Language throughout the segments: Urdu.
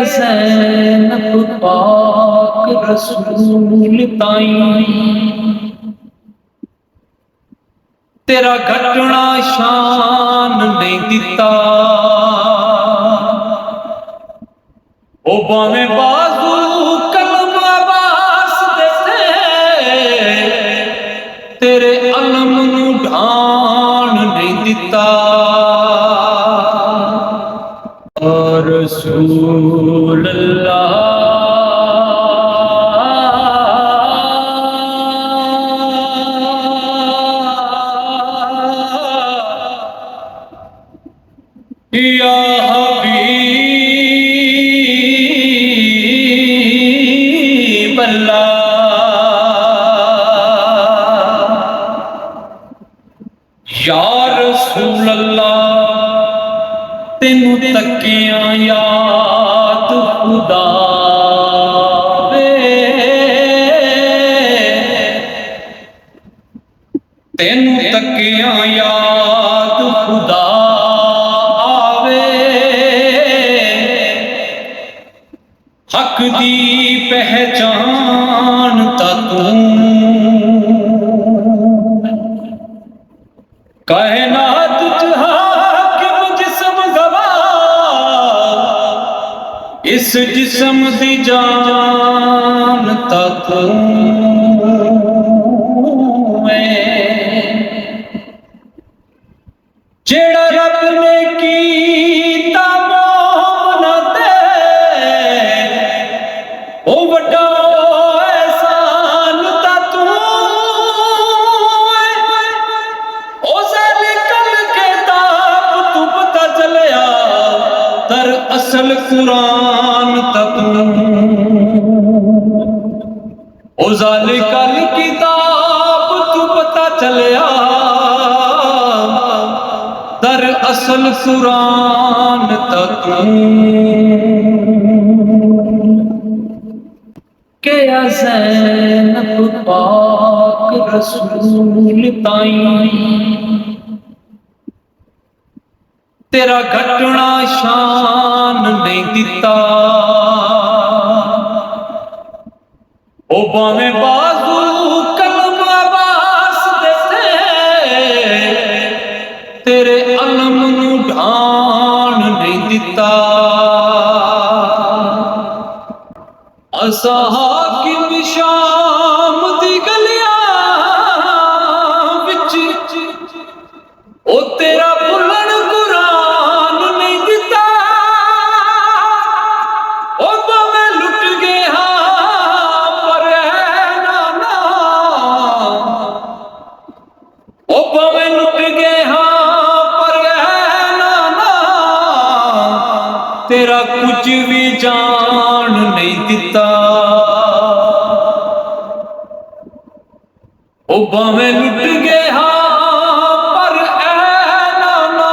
زینب پاک رسول تائیں تیرا گھٹنا شان نہیں دیتا او باویں بازو قلم عباس دیتے تیرے علم نو ڈھان نہیں دیتا رسول اللہ یا حبیب اللہ یا رسول اللہ تینوں تکیاں یاد خدا وے تینوں تکیاں یاد خدا حق دی پہچان تا تو کائنات حاکم جسم گواہ اس جسم دی جان تا تو جیڑا رب نے کیتا او وڈا احسان تا تو او ذالکل کتاب تو پتہ چلیا در اصل قرآن تا تو او ذالکل کتاب تو پتہ چلیا در اصل قرآن تا تو کہ یا زینب پاک رسول تائیں تیرا گھٹنا شان نہیں دیتا او باویں بازو قلم عباس دیتے تیرے علم نو ڈھان نہیں دیتا اسا حاکم شام دی گلیاں وچ او تیرا بلن قرآن نہیں دیتا او باویں لٹ گئے ہاں پر ہے نانا او باویں لٹ گئے ہاں پر ہے نانا تیرا کچھ بھی جان نہیں دیتا او باویں لٹ گئے ہاں پر اے نانا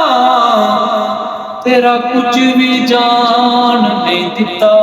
تیرا کچھ بھی جان نہیں دیتا